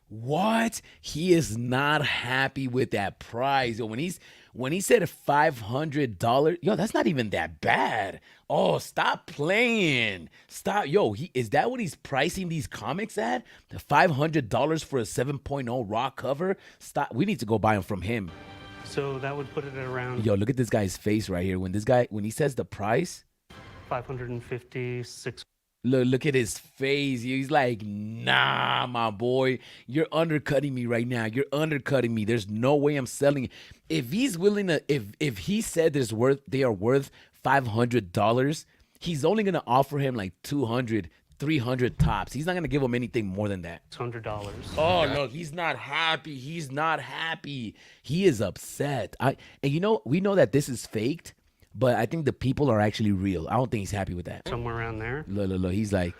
Speaker 3: What? He is not happy with that price. Yo, when he said $500, yo, that's not even that bad. Oh, stop playing. Stop. Yo, is that what he's pricing these comics at? The $500 for a 7.0 raw cover? Stop. We need to go buy them from him.
Speaker 7: So that would put it at around
Speaker 3: Yo, look at this guy's face right here. When he says the price,
Speaker 7: $550, $600.
Speaker 3: Look at his face. He's like, nah, my boy, you're undercutting me right now. You're undercutting me. There's no way I'm selling it. If he's willing to, if he said they are worth $500, he's only gonna offer him like 200, 300 tops. He's not gonna give him anything more than that. Oh no, he's not happy. He's not happy. He is upset. And we know that this is faked. But I think the people are actually real. I don't think he's happy with that.
Speaker 7: Somewhere around there.
Speaker 3: Look. He's like,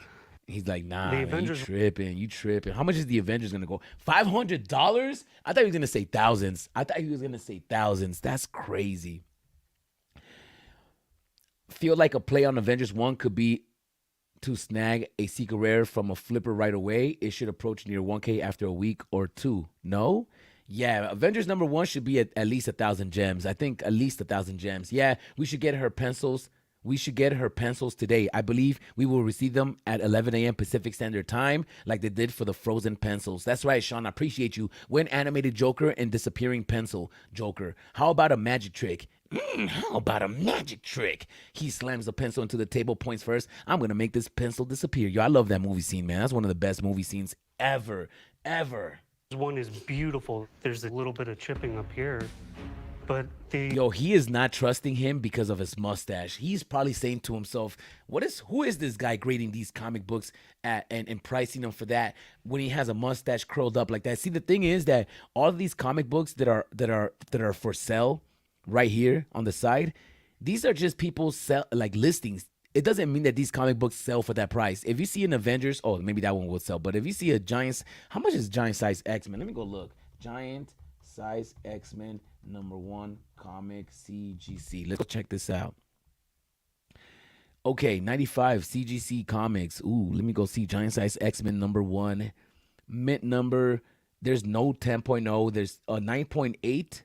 Speaker 3: nah, man, you tripping. How much is the Avengers gonna go? $500? I thought he was gonna say thousands. That's crazy. Feel like a play on Avengers 1 could be to snag a secret rare from a flipper right away. It should approach near 1K after a week or two. No? Yeah, Avengers number 1 should be at least 1,000 gems. I think at least 1,000 gems. Yeah, we should get her pencils. We should get her pencils today. I believe we will receive them at 11 a.m. Pacific Standard Time, like they did for the frozen pencils. That's right, Sean. I appreciate you. When animated Joker and disappearing pencil Joker. How about a magic trick? How about a magic trick? He slams the pencil into the table, points first. I'm going to make this pencil disappear. Yo, I love that movie scene, man. That's one of the best movie scenes ever.
Speaker 7: One is beautiful. There's a little bit of chipping up here. But
Speaker 3: he is not trusting him because of his mustache. He's probably saying to himself, who is this guy grading these comic books at and pricing them for that when he has a mustache curled up like that? See, the thing is that all of these comic books that are for sale right here on the side, these are just people listings. It doesn't mean that these comic books sell for that price. If you see an Avengers, maybe that one will sell. But if you see how much is Giant Size X-Men? Let me go look. Giant Size X-Men number 1 comic CGC. Let's go check this out. Okay, 95 CGC comics. Ooh, let me go see Giant Size X-Men number 1. Mint number, there's no 10.0. There's a 9.8.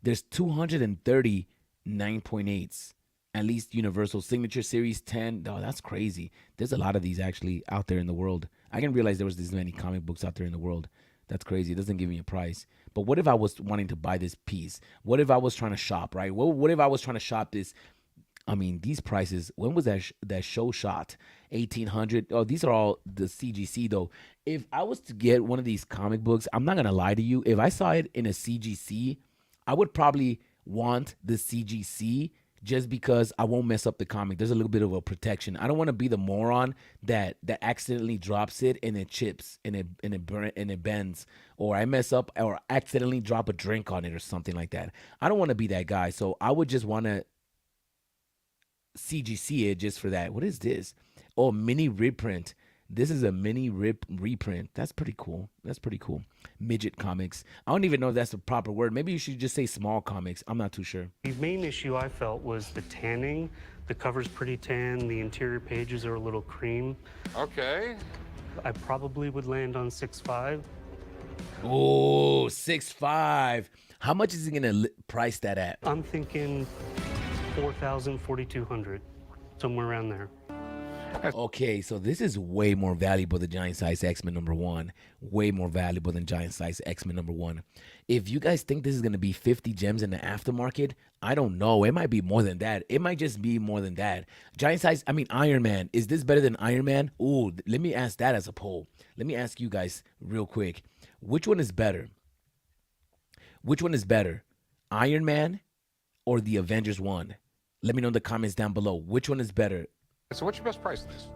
Speaker 3: There's 230 9.8s. At least Universal Signature Series 10. Oh, that's crazy. There's a lot of these actually out there in the world. I didn't realize there was this many comic books out there in the world. That's crazy. It doesn't give me a price. But what if I was wanting to buy this piece? What if I was trying to shop, right? What if I was trying to shop this I mean, these prices. When was that show shot? 1800. Oh, these are all the CGC though. If I was to get one of these comic books, I'm not gonna lie to you. If I saw it in a CGC, I would probably want the CGC just because I won't mess up the comic. There's a little bit of a protection. I don't want to be the moron that accidentally drops it and it chips and it bends, or I mess up or accidentally drop a drink on it or something like that. I don't want to be that guy. So I would just want to CGC it just for that. What is this? Oh, mini reprint. This is a mini reprint. That's pretty cool. That's pretty cool. Midget comics. I don't even know if that's the proper word. Maybe you should just say small comics. I'm not too sure.
Speaker 7: The main issue I felt was the tanning. The cover's pretty tan. The interior pages are a little cream.
Speaker 5: Okay.
Speaker 7: I probably would land on 6.5.
Speaker 3: Oh, 6.5. How much is he gonna price that at?
Speaker 7: I'm thinking 4,000, 4,200, somewhere around there.
Speaker 3: Okay, so this is way more valuable than Giant Size X-Men #1. Way more valuable than Giant Size X-Men #1. If you guys think this is gonna be 50 gems in the aftermarket, I don't know. It might be more than that. It might just be more than that. Iron Man. Is this better than Iron Man? Ooh, let me ask that as a poll. Let me ask you guys real quick. Which one is better? Which one is better? Iron Man or the Avengers 1? Let me know in the comments down below. Which one is better?
Speaker 5: So what's your best price on this?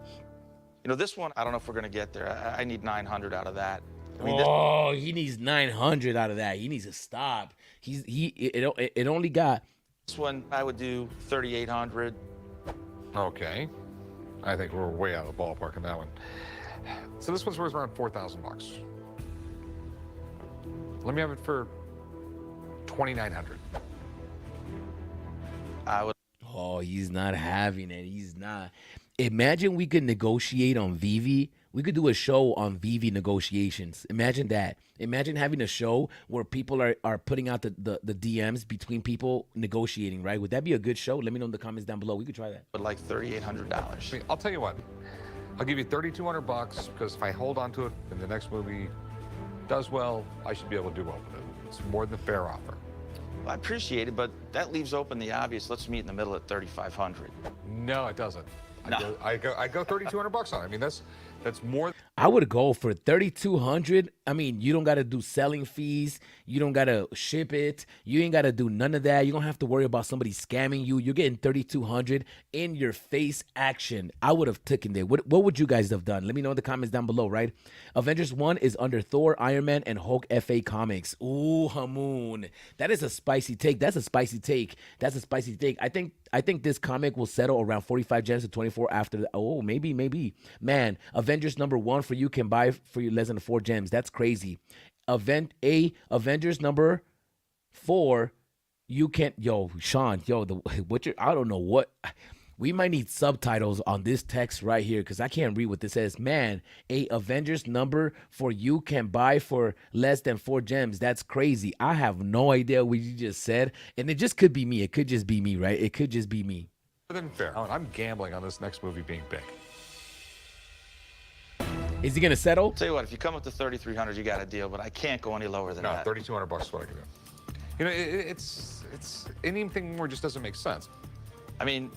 Speaker 1: You know, this one, I don't know if we're going to get there. I need 900 out of that. I mean,
Speaker 3: He needs 900 out of that. He needs to stop. It only got.
Speaker 1: this one, I would do 3,800.
Speaker 5: Okay. I think we're way out of the ballpark on that one. So this one's worth around $4,000. Let me have it for 2,900.
Speaker 1: I would.
Speaker 3: Oh, he's not having it. He's not. Imagine we could negotiate on VEVE. We could do a show on VEVE negotiations. Imagine that. Imagine having a show where people are putting out the DMs between people negotiating, right? Would that be a good show? Let me know in the comments down below. We could try that.
Speaker 1: But like $3,800.
Speaker 5: I mean, I'll tell you what. I'll give you $3,200 because if I hold on to it and the next movie does well, I should be able to do well with it. It's more than a fair offer.
Speaker 1: Well, I appreciate it, but that leaves open the obvious. Let's meet in the middle at 3,500.
Speaker 5: No, it doesn't.
Speaker 1: No.
Speaker 5: I go $3,200 on it. I mean, that's more.
Speaker 3: I would go for 3,200. I mean, you don't got to do selling fees. You don't got to ship it. You ain't got to do none of that. You don't have to worry about somebody scamming you. You're getting 3,200 in your face action. I would have taken it. What would you guys have done? Let me know in the comments down below, right? Avengers 1 is under Thor, Iron Man, and Hulk FA Comics. Ooh, Hamoon. That is a spicy take. That's a spicy take. That's a spicy take. I think this comic will settle around 45 gems to 24 after that. Oh, maybe. Man, Avengers #1 for you can buy for you less than 4 gems. That's crazy. Avengers #4, you can't. Yo, Sean, I don't know what. We might need subtitles on this text right here because I can't read what this says. Man, a Avengers number for you can buy for less than 4 gems. That's crazy. I have no idea what you just said. And it just could be me. It could just be me, right? It could just be me.
Speaker 5: More than fair. I'm gambling on this next movie being big.
Speaker 3: Is he going to settle?
Speaker 1: Tell you what, if you come up to 3,300, you got a deal, but I can't go any lower than
Speaker 5: No,
Speaker 1: that.
Speaker 5: $3,200 is what I can do. You know, it's anything more just doesn't make sense.
Speaker 1: I mean,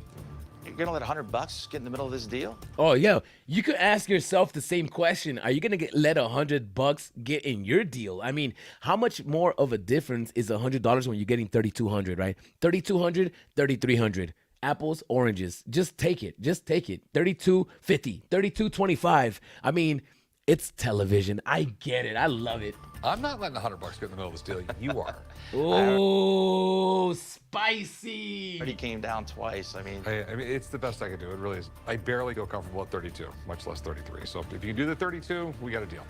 Speaker 1: you're going to let $100 get in the middle of this deal?
Speaker 3: Oh, yeah. You could ask yourself the same question. Are you going to let $100 get in your deal? I mean, how much more of a difference is $100 when you're getting 3,200, right? 3,200, 3,300. Apples, oranges. Just take it. Just take it. 32.50, 32.25. I mean, it's television. I get it. I love it.
Speaker 5: I'm not letting $100 get in the middle of this deal. You are.
Speaker 3: Oh, spicy.
Speaker 1: Already came down twice. I mean,
Speaker 5: It's the best I can do. It really is. I barely go comfortable at 32, much less 33. So if you can do the 32, we got a deal.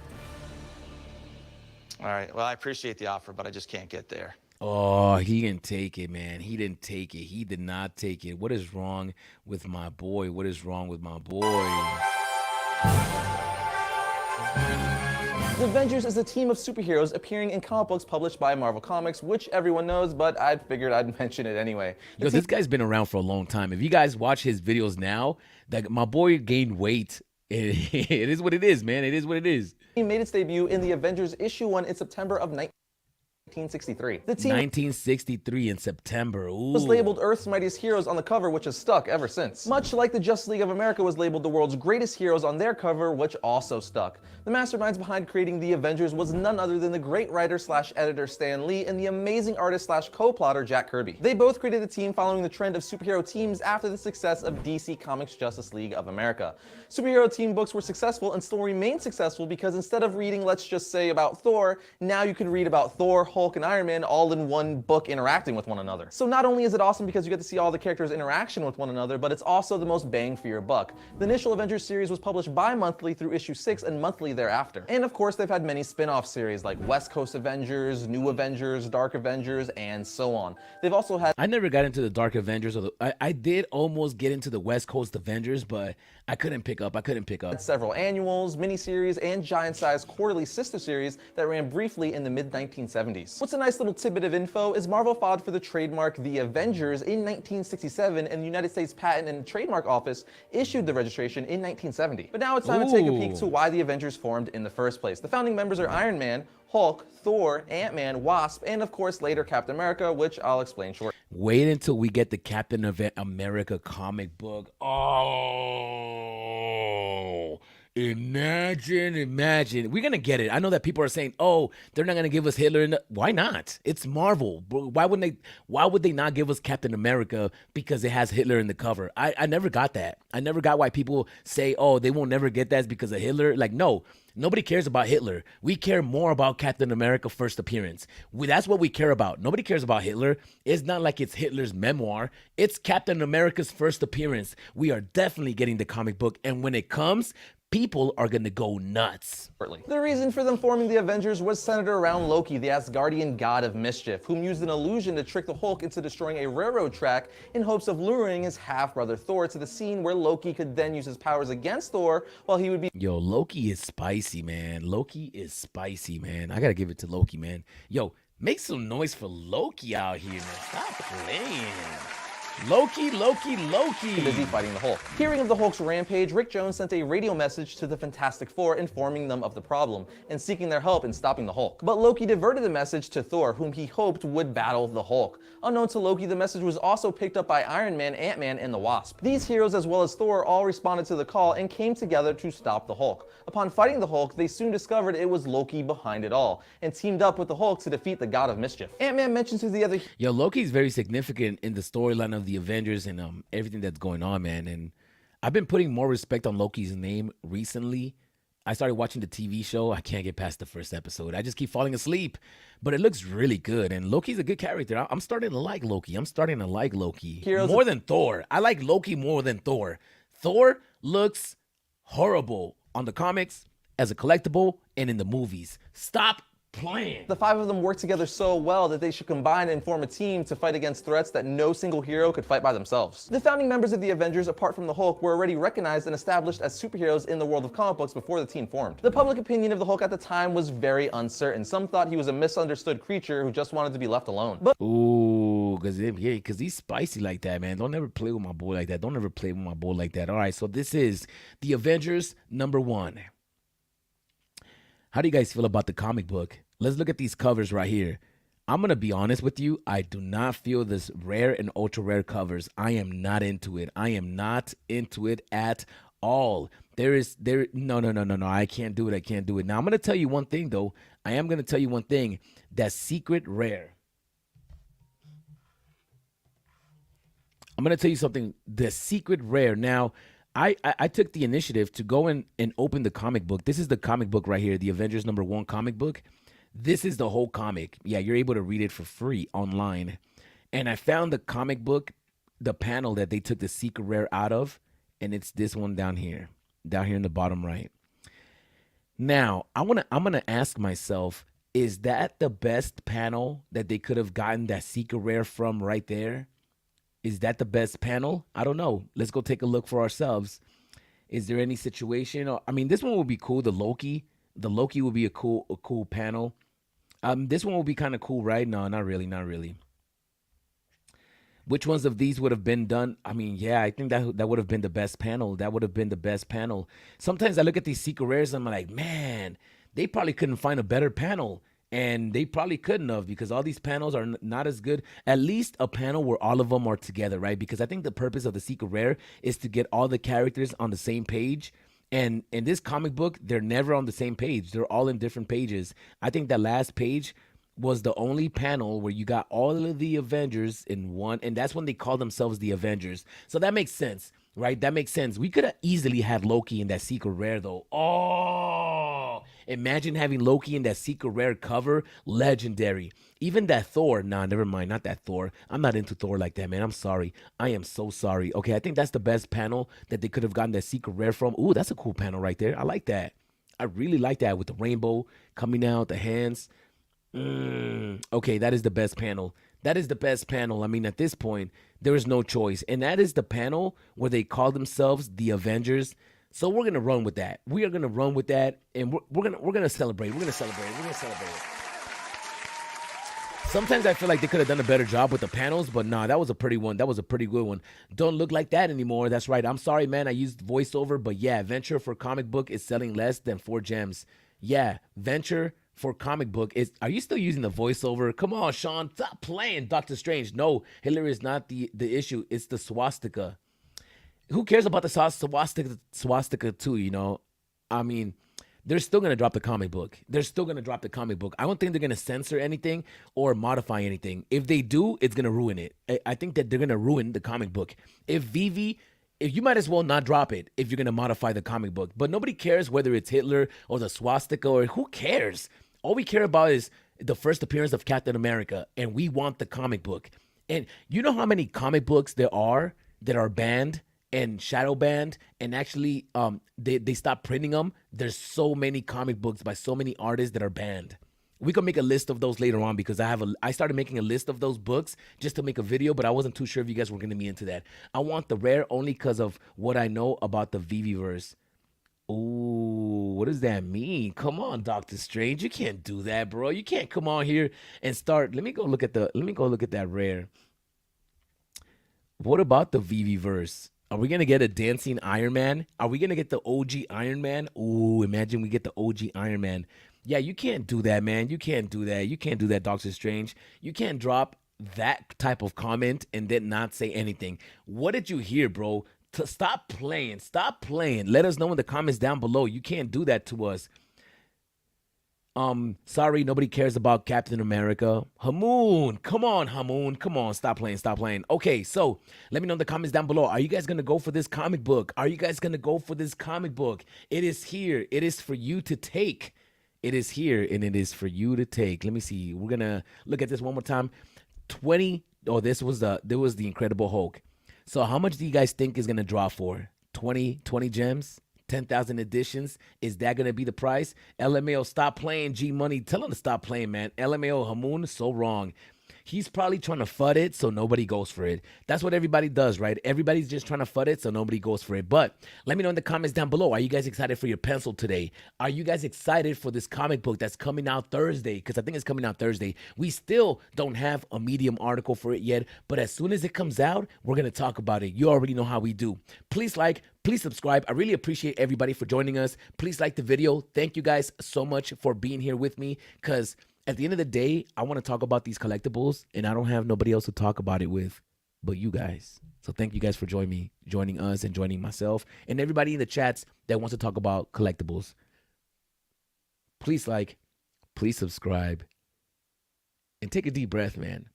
Speaker 1: all right. Well, I appreciate the offer, but I just can't get there.
Speaker 3: Oh, he didn't take it, man. He didn't take it. He did not take it. What is wrong with my boy? What is wrong with my boy?
Speaker 8: The Avengers is a team of superheroes appearing in comic books published by Marvel Comics, which everyone knows, but I figured I'd mention it anyway.
Speaker 3: Yo, this guy's been around for a long time. If you guys watch his videos now, that my boy gained weight. It is what it is, man. It is what it is.
Speaker 8: He made its debut in the Avengers issue 1 in September of 1963. The team
Speaker 3: 1963 in September. Ooh.
Speaker 8: was labeled Earth's Mightiest Heroes on the cover, which has stuck ever since. Much like the Justice League of America was labeled the World's Greatest Heroes on their cover, which also stuck. The masterminds behind creating the Avengers was none other than the great writer/editor Stan Lee and the amazing artist/co-plotter Jack Kirby. They both created the team following the trend of superhero teams after the success of DC Comics' Justice League of America. Superhero team books were successful and still remain successful because instead of reading, let's just say, about Thor, now you can read about Thor, Hulk, and Iron Man all in one book interacting with one another. So not only is it awesome because you get to see all the characters' interaction with one another, but it's also the most bang for your buck. The initial Avengers series was published bi-monthly through issue 6 and monthly thereafter. And of course, they've had many spin-off series like West Coast Avengers, New Avengers, Dark Avengers, and so on. They've also had...
Speaker 3: I never got into the Dark Avengers. I did almost get into the West Coast Avengers, but I couldn't pick up.
Speaker 8: Several annuals, miniseries, and giant-sized quarterly sister series that ran briefly in the mid-1970s. What's a nice little tidbit of info is Marvel filed for the trademark The Avengers in 1967, and the United States Patent and Trademark Office issued the registration in 1970. But now it's time to take a peek to why the Avengers formed in the first place. The founding members are Iron Man, Hulk, Thor, Ant-Man, Wasp, and of course later Captain America, which I'll explain shortly.
Speaker 3: Wait until we get the Captain America comic book. Oh, imagine. We're going to get it. I know that people are saying, oh, they're not going to give us Hitler. Why not? It's Marvel. Why would they not give us Captain America because it has Hitler in the cover? I never got that. I never got why people say, oh, they won't never get that because of Hitler. Like, no. Nobody cares about Hitler. We care more about Captain America first appearance. That's what we care about. Nobody cares about Hitler. It's not like it's Hitler's memoir. It's Captain America's first appearance. We are definitely getting the comic book. And when it comes, people are going to go nuts.
Speaker 8: The reason for them forming the Avengers was centered around Loki, the Asgardian god of mischief, whom used an illusion to trick the Hulk into destroying a railroad track in hopes of luring his half-brother Thor to the scene where Loki could then use his powers against Thor while he would be...
Speaker 3: Yo, Loki is spicy, man. I got to give it to Loki, man. Yo, make some noise for Loki out here, man. Stop playing. Loki.
Speaker 8: busy fighting the Hulk. Hearing of the Hulk's rampage, Rick Jones sent a radio message to the Fantastic Four informing them of the problem and seeking their help in stopping the Hulk. But Loki diverted the message to Thor, whom he hoped would battle the Hulk. Unknown to Loki, the message was also picked up by Iron Man, Ant-Man, and the Wasp. These heroes, as well as Thor, all responded to the call and came together to stop the Hulk. Upon fighting the Hulk, they soon discovered it was Loki behind it all, and teamed up with the Hulk to defeat the God of Mischief. Ant-Man mentioned to the other...
Speaker 3: Yo, Loki's very significant in the storyline of the Avengers and everything that's going on, man. And I've been putting more respect on Loki's name recently. I started watching the TV show. I can't get past the first episode. I just keep falling asleep. But it looks really good. And Loki's a good character. I'm starting to like Loki.
Speaker 8: Heroes
Speaker 3: more than Thor. I like Loki more than Thor. Thor looks horrible on the comics, as a collectible, and in the movies. Stop playing.
Speaker 8: The five of them work together so well that they should combine and form a team to fight against threats that no single hero could fight by themselves. The founding members of the Avengers, apart from the Hulk, were already recognized and established as superheroes in the world of comic books before the team formed. The public opinion of the Hulk at the time was very uncertain. Some thought he was a misunderstood creature who just wanted to be left alone. But
Speaker 3: ooh, because he's spicy like that, man. Don't ever play with my boy like that. All right, so this is the Avengers #1. How do you guys feel about the comic book? Let's look at these covers right here. I'm going to be honest with you. I do not feel this rare and ultra rare covers. I am not into it. At all. No. I can't do it. Now, I'm going to tell you one thing, though. That secret rare. I'm going to tell you something. The secret rare. Now, I took the initiative to go in and open the comic book. This is the comic book right here, the Avengers #1 comic book. This is the whole comic. Yeah, you're able to read it for free online. And I found the comic book, the panel that they took the secret rare out of, and it's this one down here in the bottom right. Now, I'm gonna ask myself, is that the best panel that they could have gotten that secret rare from right there? Is that the best panel? I don't know. Let's go take a look for ourselves. Is there any situation? I mean, this one would be cool. The Loki would be a cool panel. This one will be kind of cool, right? No, not really. Which ones of these would have been done? I mean, yeah, I think that would have been the best panel. Sometimes I look at these secret rares and I'm like, man, they probably couldn't find a better panel. And they probably couldn't have, because all these panels are not as good. At least a panel where all of them are together, right? Because I think the purpose of the Secret Rare is to get all the characters on the same page. And in this comic book, they're never on the same page. They're all in different pages. I think that last page was the only panel where you got all of the Avengers in one. And that's when they call themselves the Avengers. So that makes sense, right? That makes sense. We could have easily had Loki in that Secret Rare, though. Oh, imagine having Loki in that Secret Rare cover. Legendary. Even that Thor. Nah, never mind. Not that Thor. I'm not into Thor like that, man. I'm sorry. I am so sorry. Okay, I think that's the best panel that they could have gotten that Secret Rare from. Ooh, that's a cool panel right there. I like that. I really like that with the rainbow coming out, the hands. Okay, that is the best panel. That is the best panel. I mean, at this point, there is no choice. And that is the panel where they call themselves the Avengers. So we're gonna run with that. We are gonna run with that, and we're gonna celebrate. We're gonna celebrate. We're gonna celebrate. Sometimes I feel like they could have done a better job with the panels, but nah, that was a pretty one. That was a pretty good one. Don't look like that anymore. That's right. I'm sorry, man. I used voiceover, but yeah, Venture for comic book is selling less than 4 gems. Yeah, Venture for comic book is. Are you still using the voiceover? Come on, Sean, stop playing Doctor Strange. No, Hitler is not the issue. It's the swastika. Who cares about the swastika too? You know, I mean, they're still gonna drop the comic book. They're still gonna drop the comic book. I don't think they're gonna censor anything or modify anything. If they do, it's gonna ruin it. I think that they're gonna ruin the comic book. If VEVE, if you might as well not drop it if you're gonna modify the comic book. But nobody cares whether it's Hitler or the swastika, or who cares? All we care about is the first appearance of Captain America, and we want the comic book. And you know how many comic books there are that are banned and shadow banned, and actually they stopped printing them? There's so many comic books by so many artists that are banned. We can make a list of those later on, because I started making a list of those books just to make a video, but I wasn't too sure if you guys were going to be into that. I want the rare only because of what I know about the VEVE-verse. Ooh, what does that mean? Come on, Doctor Strange. You can't do that, bro. You can't come on here and start. Let me go look at that rare. What about the VEVE-verse? Are we gonna get a dancing Iron Man? Are we gonna get the OG Iron Man? Ooh, imagine we get the OG Iron Man. Yeah, you can't do that, man. You can't do that. You can't do that, Doctor Strange. You can't drop that type of comment and then not say anything. What did you hear, bro? Stop playing. Stop playing. Let us know in the comments down below. You can't do that to us. Sorry, nobody cares about Captain America. Hamoon, come on, Hamoon. Come on, stop playing, stop playing. Okay, so let me know in the comments down below. Are you guys going to go for this comic book? Are you guys going to go for this comic book? It is here. It is for you to take. It is here, and it is for you to take. Let me see. We're going to look at this one more time. 20. Oh, there was the Incredible Hulk. So how much do you guys think is going to draw for? 20 gems? 10,000 editions? Is that going to be the price? LMAO, stop playing, G Money. Tell him to stop playing, man. LMAO, Hamoon, so wrong. He's probably trying to FUD it so nobody goes for it. That's what everybody does, right? Everybody's just trying to FUD it so nobody goes for it. But let me know in the comments down below. Are you guys excited for your pencil today? Are you guys excited for this comic book that's coming out Thursday? Because I think it's coming out Thursday. We still don't have a Medium article for it yet. But as soon as it comes out, we're going to talk about it. You already know how we do. Please like, please subscribe. I really appreciate everybody for joining us. Please like the video. Thank you guys so much for being here with me, because at the end of the day, I want to talk about these collectibles, and I don't have nobody else to talk about it with but you guys. So thank you guys for joining us and joining myself and everybody in the chats that wants to talk about collectibles. Please like, please subscribe, and take a deep breath, man.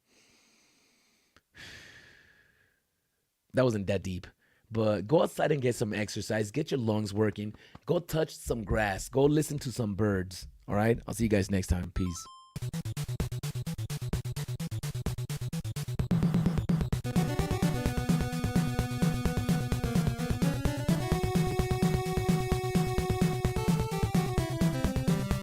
Speaker 3: That wasn't that deep. But go outside and get some exercise. Get your lungs working. Go touch some grass. Go listen to some birds. All right? I'll see you guys next time. Peace.